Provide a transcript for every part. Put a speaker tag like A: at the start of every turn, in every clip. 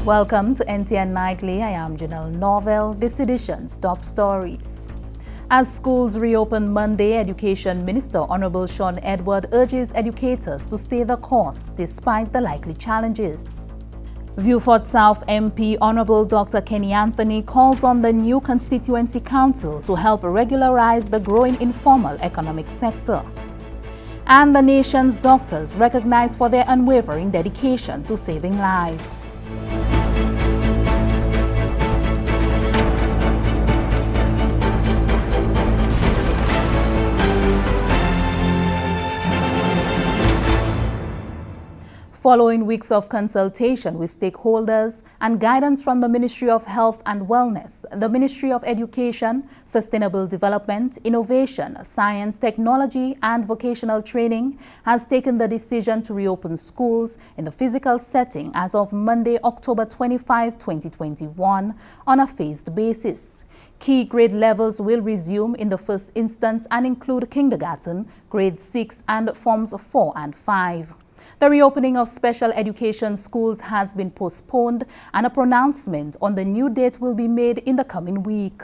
A: Welcome to NTN Nightly. I am Janelle Norvell. This edition's top stories. As schools reopen Monday, Education Minister Hon Shawn Edward urges educators to stay the course despite the likely challenges. Vieux Fort South MP Hon Dr Kenny Anthony calls on the new Constituency Council to help regularize the growing informal economic sector. And the nation's doctors recognized for their unwavering dedication to saving lives. Following weeks of consultation with stakeholders and guidance from the Ministry of Health and Wellness, the Ministry of Education, Sustainable Development, Innovation, Science, Technology and Vocational Training has taken the decision to reopen schools in the physical setting as of Monday, October 25, 2021 on a phased basis. Key grade levels will resume in the first instance and include kindergarten, grade 6 and forms 4 and 5. The reopening of special education schools has been postponed and a pronouncement on the new date will be made in the coming week.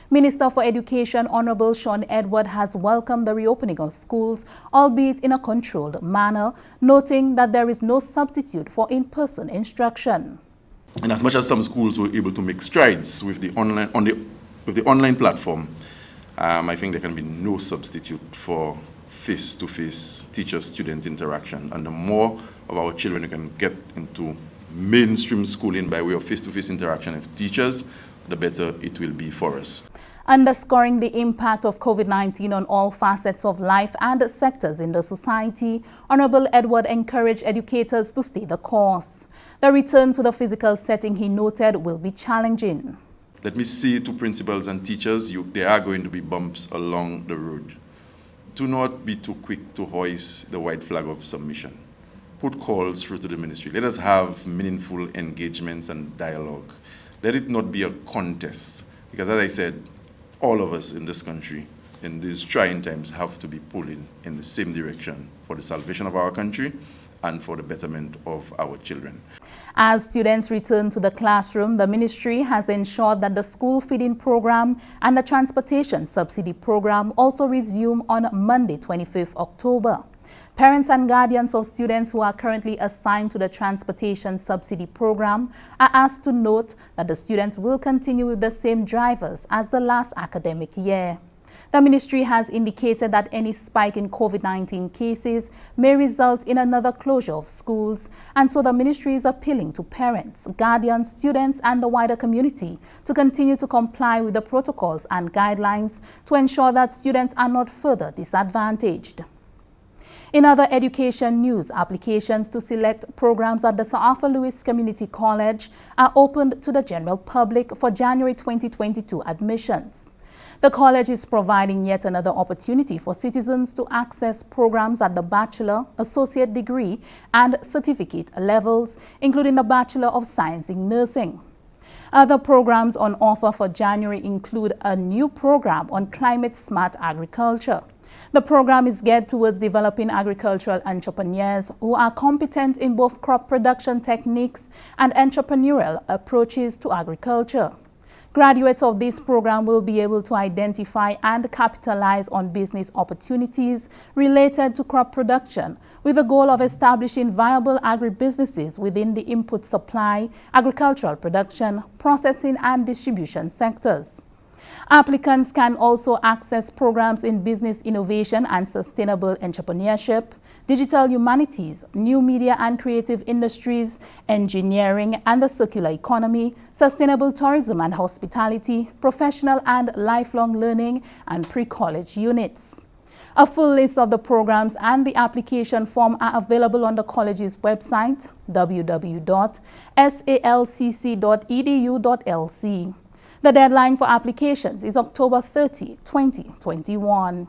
A: Minister for Education Hon Shawn Edward has welcomed the reopening of schools, albeit in a controlled manner, noting that there is no substitute for in-person instruction.
B: And as much as some schools were able to make strides with the online platform, I think there can be no substitute for face-to-face teacher-student interaction. And the more of our children who can get into mainstream schooling by way of face-to-face interaction with teachers, the better it will be for us.
A: Underscoring the impact of COVID-19 on all facets of life and sectors in the society, Hon Edward encouraged educators to stay the course. The return to the physical setting, he noted, will be challenging.
B: Let me say to principals and teachers, there are going to be bumps along the road. Do not be too quick to hoist the white flag of submission. Put calls through to the ministry. Let us have meaningful engagements and dialogue. Let it not be a contest. Because as I said, all of us in this country, in these trying times, have to be pulling in the same direction for the salvation of our country and for the betterment of our children.
A: As students return to the classroom, the ministry has ensured that the school feeding program and the transportation subsidy program also resume on Monday, 25th October. Parents and guardians of students who are currently assigned to the transportation subsidy program are asked to note that the students will continue with the same drivers as the last academic year. The ministry has indicated that any spike in COVID-19 cases may result in another closure of schools, and so the ministry is appealing to parents, guardians, students and the wider community to continue to comply with the protocols and guidelines to ensure that students are not further disadvantaged. In other education news, applications to select programs at the Sir Arthur Lewis Community College are opened to the general public for January 2022 admissions. The college is providing yet another opportunity for citizens to access programs at the bachelor, associate degree and certificate levels, including the Bachelor of Science in Nursing. Other programs on offer for January include a new program on climate-smart agriculture. The program is geared towards developing agricultural entrepreneurs who are competent in both crop production techniques and entrepreneurial approaches to agriculture. Graduates of this program will be able to identify and capitalize on business opportunities related to crop production with the goal of establishing viable agribusinesses within the input supply, agricultural production, processing and distribution sectors. Applicants can also access programs in business innovation and sustainable entrepreneurship, digital humanities, new media and creative industries, engineering and the circular economy, sustainable tourism and hospitality, professional and lifelong learning, and pre-college units. A full list of the programs and the application form are available on the college's website, www.salcc.edu.lc. The deadline for applications is October 30, 2021.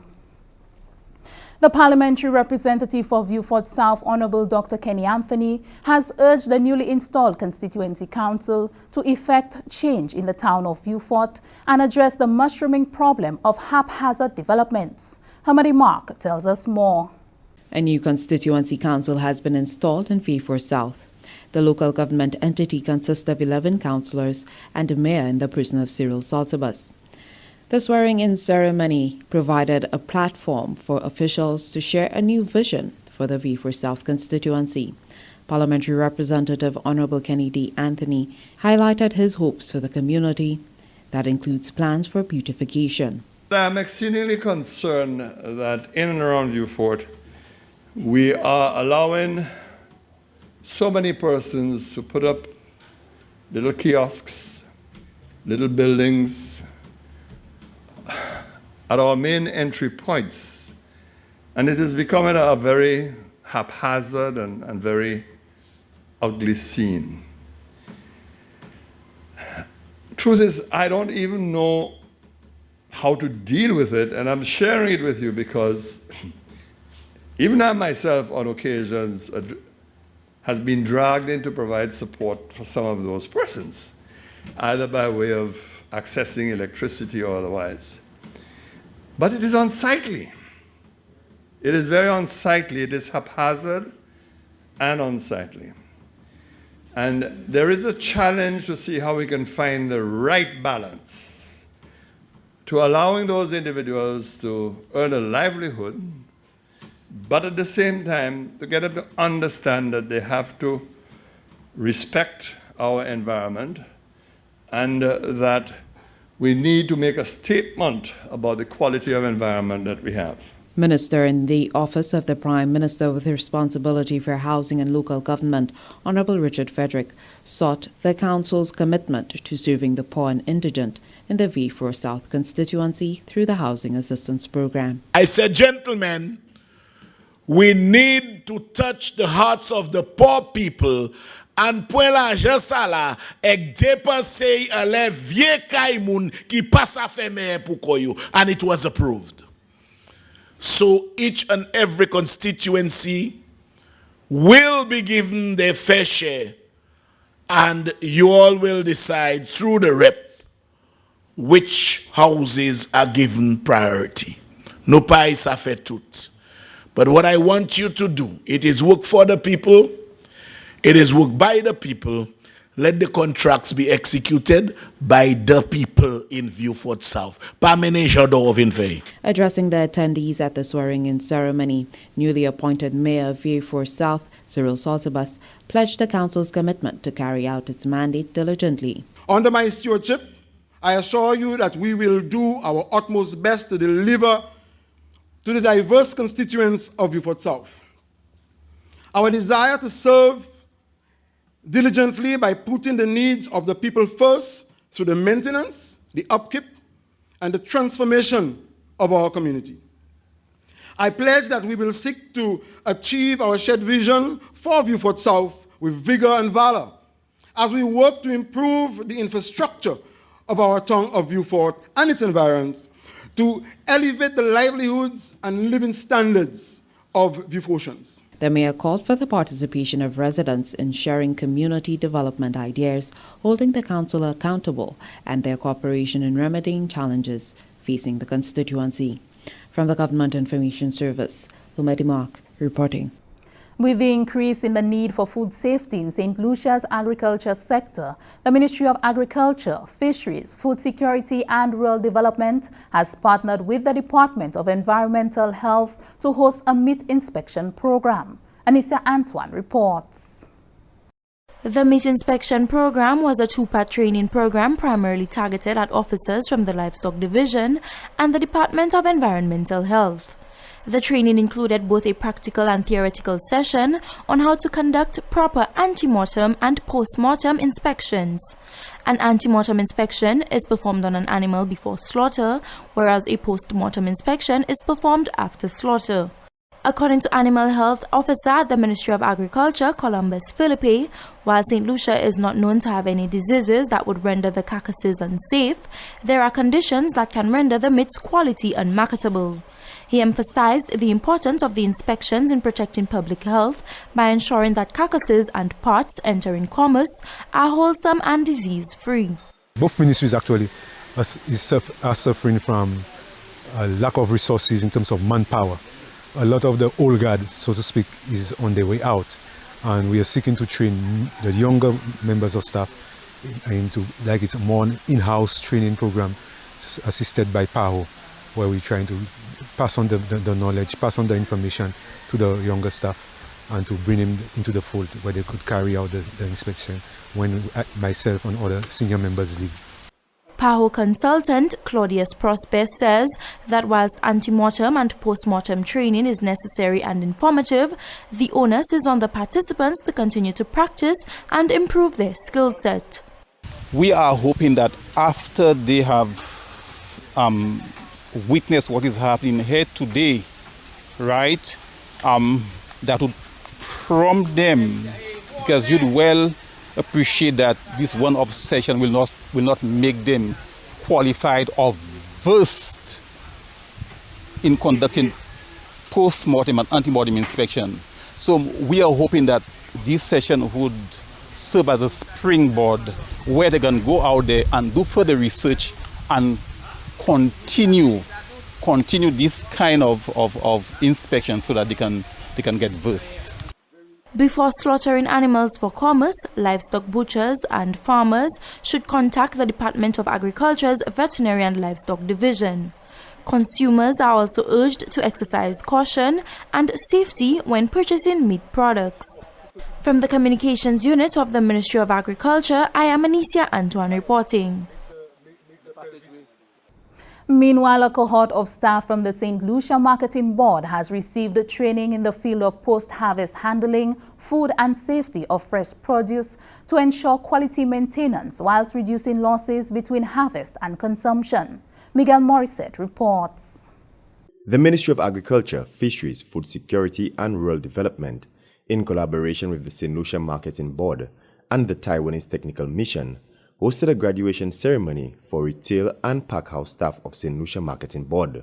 A: The parliamentary representative for Vieux Fort South, Hon Dr Kenny Anthony, has urged the newly installed Constituency Council to effect change in the town of Vieux Fort and address the mushrooming problem of haphazard developments. Hamadi Mark tells us more.
C: A new Constituency Council has been installed in Vieux Fort South. The local government entity consists of 11 councillors and a mayor in the person of Cyril Saltabus. The swearing-in ceremony provided a platform for officials to share a new vision for the Vieux Fort South constituency. Parliamentary Representative Hon Kenny Anthony highlighted his hopes for the community that includes plans for beautification.
D: I'm exceedingly concerned that in and around Vieux Fort, we are allowing so many persons to put up little kiosks, little buildings at our main entry points. And it is becoming a very haphazard and very ugly scene. Truth is, I don't even know how to deal with it, and I'm sharing it with you because even I myself on occasions has been dragged in to provide support for some of those persons, either by way of accessing electricity or otherwise. But it is unsightly. It is very unsightly. It is haphazard and unsightly. And there is a challenge to see how we can find the right balance to allowing those individuals to earn a livelihood, but at the same time to get them to understand that they have to respect our environment and that we need to make a statement about the quality of environment that we have.
C: Minister in the Office of the Prime Minister with responsibility for housing and local government, Honourable Richard Frederick, sought the Council's commitment to serving the poor and indigent in the Vieux Fort South constituency through the Housing Assistance Program.
E: I said, gentlemen, we need to touch the hearts of the poor people and point l'argent ça là et dépenser les vieux kaimoun qui passe à faire pour koyo, and it was approved. So each and every constituency will be given their fair share, and you all will decide through the rep which houses are given priority. No pas ça fait tout. But what I want you to do, it is work for the people, it is work by the people. Let the contracts be executed by the people in Vieux Fort South.
C: Addressing the attendees at the swearing-in ceremony, newly appointed Mayor of Vieux Fort South, Cyril Saltabus, pledged the Council's commitment to carry out its mandate diligently.
F: Under my stewardship, I assure you that we will do our utmost best to deliver to the diverse constituents of Vieux Fort South. Our desire to serve diligently by putting the needs of the people first through the maintenance, the upkeep, and the transformation of our community. I pledge that we will seek to achieve our shared vision for Vieux Fort South with vigor and valor as we work to improve the infrastructure of our town of Vieux Fort and its environs, to elevate the livelihoods and living standards of Vieux Fortians.
C: The mayor called for the participation of residents in sharing community development ideas, holding the council accountable, and their cooperation in remedying challenges facing the constituency. From the Government Information Service, Lumedi Mark reporting.
A: With the increase in the need for food safety in St. Lucia's agriculture sector, the Ministry of Agriculture, Fisheries, Food Security and Rural Development has partnered with the Department of Environmental Health to host a meat inspection program. Anissa Antoine reports.
G: The meat inspection program was a two-part training program primarily targeted at officers from the Livestock Division and the Department of Environmental Health. The training included both a practical and theoretical session on how to conduct proper ante-mortem and post-mortem inspections. An ante-mortem inspection is performed on an animal before slaughter, whereas a post-mortem inspection is performed after slaughter. According to Animal Health Officer at the Ministry of Agriculture, Columbus Philippi, while St. Lucia is not known to have any diseases that would render the carcasses unsafe, there are conditions that can render the meat's quality unmarketable. He emphasized the importance of the inspections in protecting public health by ensuring that carcasses and parts entering commerce are wholesome and disease-free.
H: Both ministries actually are suffering from a lack of resources in terms of manpower. A lot of the old guard, so to speak, is on their way out. and we are seeking to train the younger members of staff into, like, it's more an in-house training program assisted by PAHO, where we're trying to pass on the knowledge, pass on the information to the younger staff, and to bring them into the fold where they could carry out the inspection when myself and other senior members leave.
G: PAHO consultant Claudius Prosper says that whilst antemortem and postmortem training is necessary and informative, the onus is on the participants to continue to practice and improve their skill set.
I: We are hoping that after they have witnessed what is happening here today, right, that would prompt them, because you'd well appreciate that this one-off session will not make them qualified or versed in conducting post-mortem and ante-mortem inspection. So we are hoping that this session would serve as a springboard where they can go out there and do further research and continue this kind of inspection so that they can get versed.
G: Before slaughtering animals for commerce, livestock butchers and farmers should contact the Department of Agriculture's Veterinary and Livestock Division. Consumers are also urged to exercise caution and safety when purchasing meat products. From the Communications Unit of the Ministry of Agriculture, I am Anicia Antoine reporting.
A: Meanwhile, a cohort of staff from the St. Lucia Marketing Board has received training in the field of post-harvest handling, food and safety of fresh produce to ensure quality maintenance whilst reducing losses between harvest and consumption. Miguel Morissette reports.
J: The Ministry of Agriculture, Fisheries, Food Security and Rural Development, in collaboration with the St. Lucia Marketing Board and the Taiwanese Technical Mission, hosted a graduation ceremony for retail and packhouse staff of St. Lucia Marketing Board.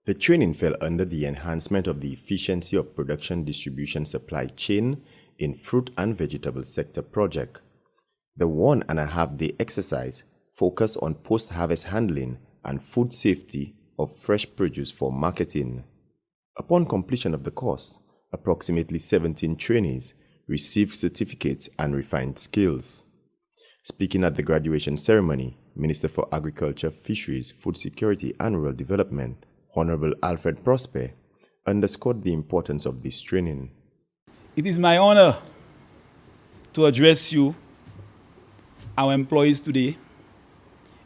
J: The training fell under the enhancement of the efficiency of production distribution supply chain in fruit and vegetable sector project. The 1.5-day exercise focused on post-harvest handling and food safety of fresh produce for marketing. Upon completion of the course, approximately 17 trainees received certificates and refined skills. Speaking at the graduation ceremony, Minister for Agriculture, Fisheries, Food Security and Rural Development, Honorable Alfred Prosper, underscored the importance of this training.
K: It is my honor to address you, our employees, today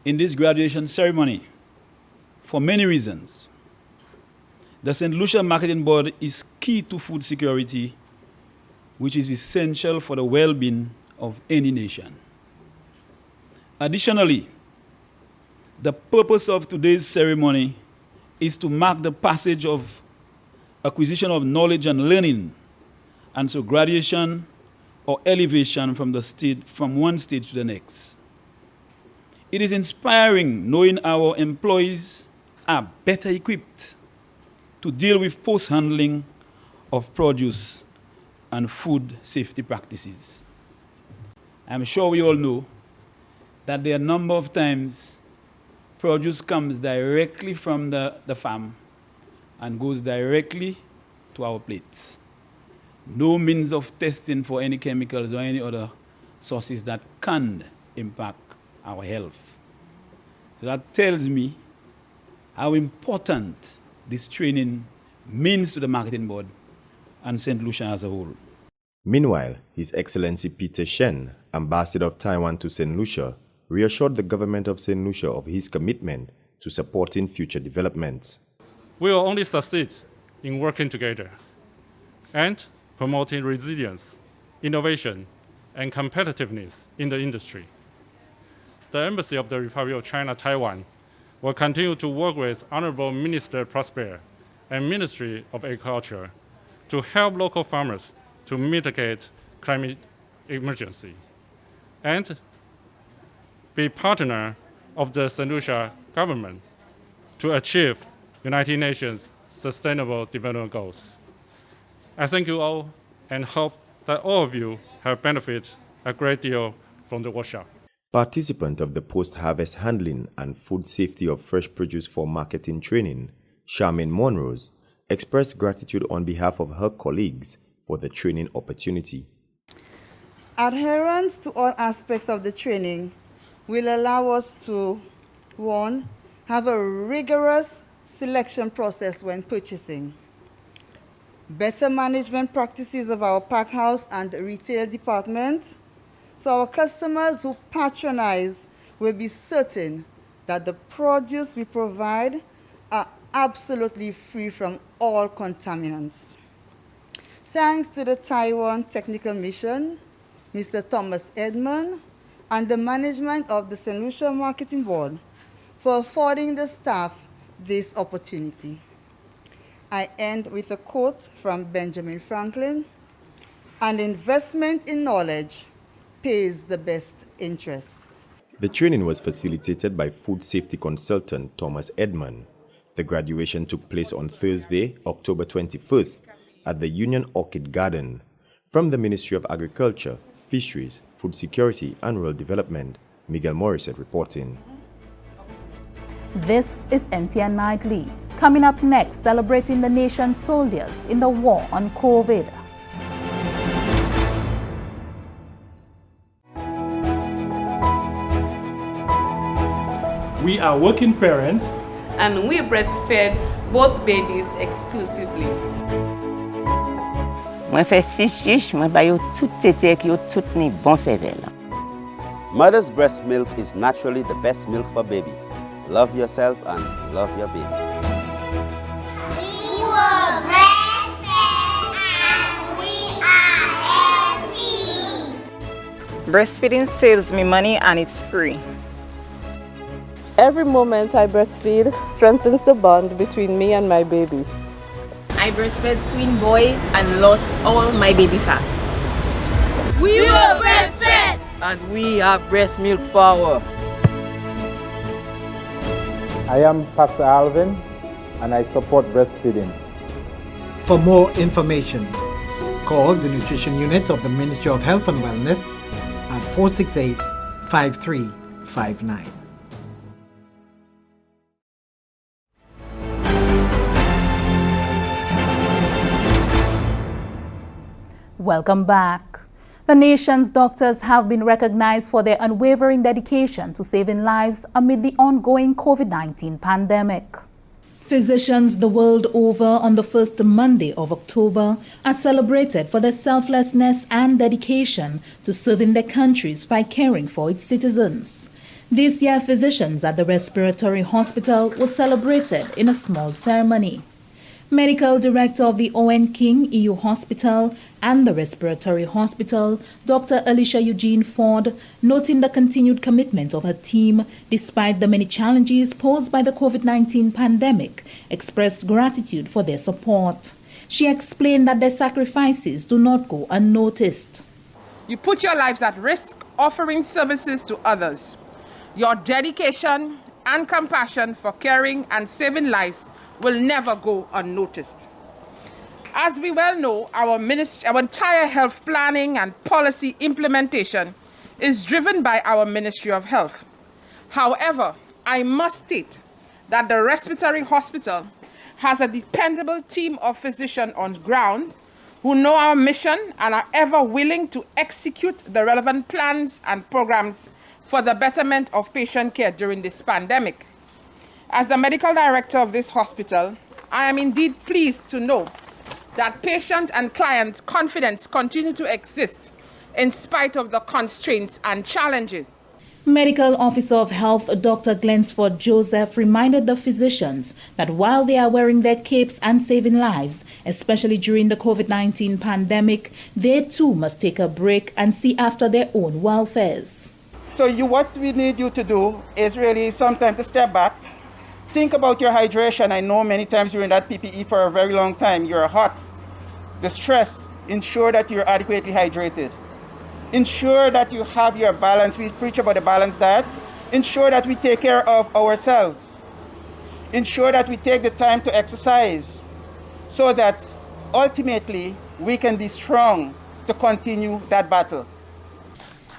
K: in this graduation ceremony for many reasons. The St. Lucia Marketing Board is key to food security, which is essential for the well-being of any nation. Additionally, the purpose of today's ceremony is to mark the passage of acquisition of knowledge and learning, and so graduation or elevation from one stage to the next. It is inspiring knowing our employees are better equipped to deal with post-handling of produce and food safety practices. I'm sure we all know that there are a number of times produce comes directly from the farm and goes directly to our plates. No means of testing for any chemicals or any other sources that can impact our health. So that tells me how important this training means to the Marketing Board and St. Lucia as a whole.
J: Meanwhile, His Excellency Peter Shen, Ambassador of Taiwan to St. Lucia, reassured the government of St. Lucia of his commitment to supporting future developments.
L: We will only succeed in working together and promoting resilience, innovation, and competitiveness in the industry. The Embassy of the Republic of China, Taiwan, will continue to work with Honorable Minister Prosper and Ministry of Agriculture to help local farmers to mitigate climate emergency and be partner of the St. Lucia government to achieve United Nations Sustainable Development Goals. I thank you all and hope that all of you have benefited a great deal from the workshop.
J: Participant of the post-harvest handling and food safety of fresh produce for marketing training, Charmaine Monrose, expressed gratitude on behalf of her colleagues for the training opportunity.
M: Adherence to all aspects of the training will allow us to, one, have a rigorous selection process when purchasing, better management practices of our pack house and retail department, so our customers who patronize will be certain that the produce we provide are absolutely free from all contaminants. Thanks to the Taiwan Technical Mission, Mr. Thomas Edmond, and the management of the St. Lucia Marketing Board for affording the staff this opportunity. I end with a quote from Benjamin Franklin: "An investment in knowledge pays the best interest."
J: The training was facilitated by food safety consultant Thomas Edmond. The graduation took place on Thursday, October 21st, at the Union Orchid Garden. From the Ministry of Agriculture, Fisheries, Food Security and Rural Development, Miguel Morissette reporting.
A: This is NTN Nightly. Coming up next, celebrating the nation's soldiers in the war on COVID.
N: We are working parents,
O: and we breastfed both babies exclusively.
P: Moi fais 6 chiches, moi ba yo tout tété ki yo tout ni bon cervelle.
Q: Mother's breast milk is naturally the best milk for baby. Love yourself and love your baby.
R: We were breastfed and we are healthy.
S: Breastfeeding saves me money and it's free.
T: Every moment I breastfeed strengthens the bond between me and my baby.
S: I breastfed twin boys and lost all my baby fat.
R: We were breastfed
U: and we have breast milk power.
V: I am Pastor Alvin and I support breastfeeding.
W: For more information, call the Nutrition Unit of the Ministry of Health and Wellness at 468-5359.
A: Welcome back. The nation's doctors have been recognized for their unwavering dedication to saving lives amid the ongoing COVID-19 pandemic. Physicians the world over on the first Monday of October are celebrated for their selflessness and dedication to serving their countries by caring for its citizens. This year, physicians at the Respiratory Hospital were celebrated in a small ceremony. Medical Director of the Hon King EU Hospital and the Respiratory Hospital, Dr. Alicia Eugene Ford, noting the continued commitment of her team despite the many challenges posed by the COVID-19 pandemic, expressed gratitude for their support. She explained that their sacrifices do not go unnoticed.
X: You put your lives at risk offering services to others. Your dedication and compassion for caring and saving lives will never go unnoticed. As we well know, our entire health planning and policy implementation is driven by our Ministry of Health. However, I must state that the Respiratory Hospital has a dependable team of physicians on ground who know our mission and are ever willing to execute the relevant plans and programs for the betterment of patient care during this pandemic. As the medical director of this hospital, I am indeed pleased to know that patient and client confidence continue to exist in spite of the constraints and challenges.
A: Medical Officer of Health Dr. Glensford Joseph reminded the physicians that while they are wearing their capes and saving lives, especially during the COVID-19 pandemic, they too must take a break and see after their own welfares.
Y: So what we need you to do is really sometimes to step back. Think about your hydration. I know many times you're in that PPE for a very long time. You're hot. The stress, ensure that you're adequately hydrated. Ensure that you have your balance. We preach about a balanced diet. Ensure that we take care of ourselves. Ensure that we take the time to exercise so that ultimately we can be strong to continue that battle.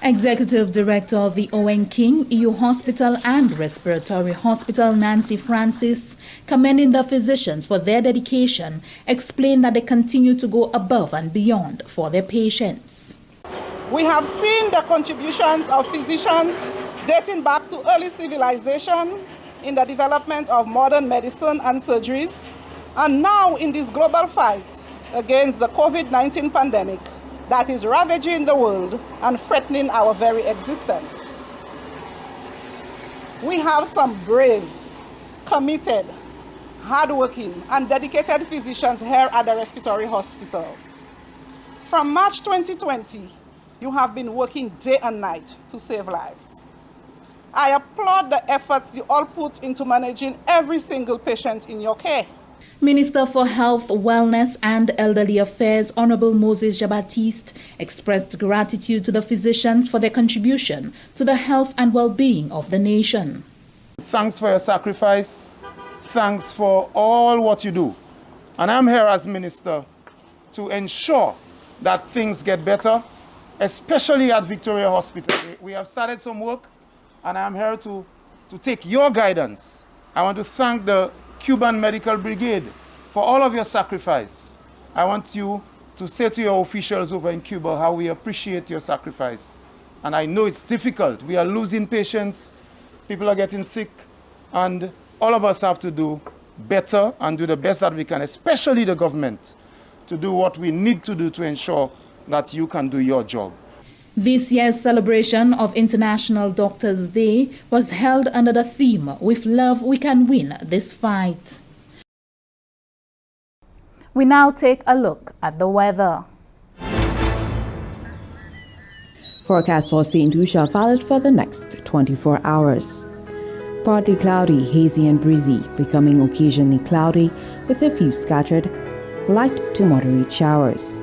A: Executive Director of the Hon King EU Hospital and Respiratory Hospital, Nancy Francis, commending the physicians for their dedication, explained that they continue to go above and beyond for their patients.
Y: We have seen the contributions of physicians dating back to early civilization in the development of modern medicine and surgeries, and now in this global fight against the COVID-19 pandemic that is ravaging the world and threatening our very existence. We have some brave, committed, hardworking, and dedicated physicians here at the Respiratory Hospital. From March 2020, you have been working day and night to save lives. I applaud the efforts you all put into managing every single patient in your care.
A: Minister for Health, Wellness and Elderly Affairs, Honorable Moses Jean-Baptiste, expressed gratitude to the physicians for their contribution to the health and well-being of the nation.
Y: Thanks for your sacrifice. Thanks for all what you do. And I'm here as minister to ensure that things get better, especially at Victoria Hospital. We have started some work, and I'm here to take your guidance. I want to thank the Cuban Medical Brigade for all of your sacrifice. I want you to say to your officials over in Cuba how we appreciate your sacrifice. And I know it's difficult. We are losing patients, people are getting sick, and all of us have to do better and do the best that we can, especially the government, to do what we need to do to ensure that you can do your job.
A: This year's celebration of International Doctors' Day was held under the theme, "With love we can win this fight." We now take a look at the weather.
C: Forecast for St. Lucia valid for the next 24 hours. Partly cloudy, hazy and breezy, becoming occasionally cloudy with a few scattered, light to moderate showers.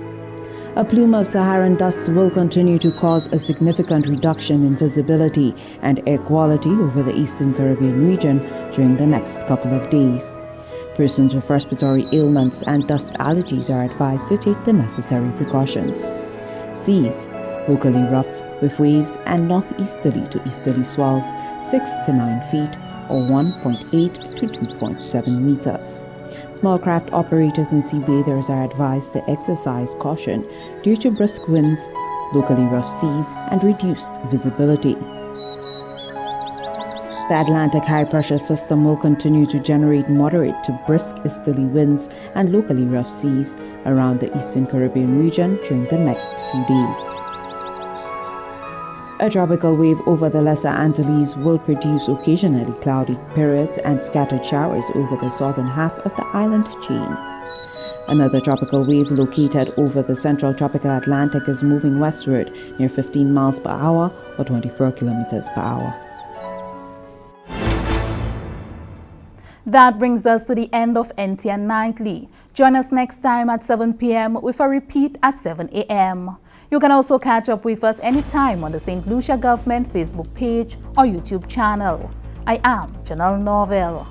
C: A plume of Saharan dust will continue to cause a significant reduction in visibility and air quality over the Eastern Caribbean region during the next couple of days. Persons with respiratory ailments and dust allergies are advised to take the necessary precautions. Seas locally rough with waves and northeasterly to easterly swells 6 to 9 feet or 1.8 to 2.7 meters. Small craft operators and sea bathers are advised to exercise caution due to brisk winds, locally rough seas, and reduced visibility. The Atlantic high-pressure system will continue to generate moderate to brisk easterly winds and locally rough seas around the Eastern Caribbean region during the next few days. A tropical wave over the Lesser Antilles will produce occasionally cloudy periods and scattered showers over the southern half of the island chain. Another tropical wave located over the central tropical Atlantic is moving westward near 15 miles per hour or 24 kilometers per hour.
A: That brings us to the end of NTN Nightly. Join us next time at 7 p.m. with a repeat at 7 a.m. You can also catch up with us anytime on the St. Lucia Government Facebook page or YouTube channel. I am Janelle Norville.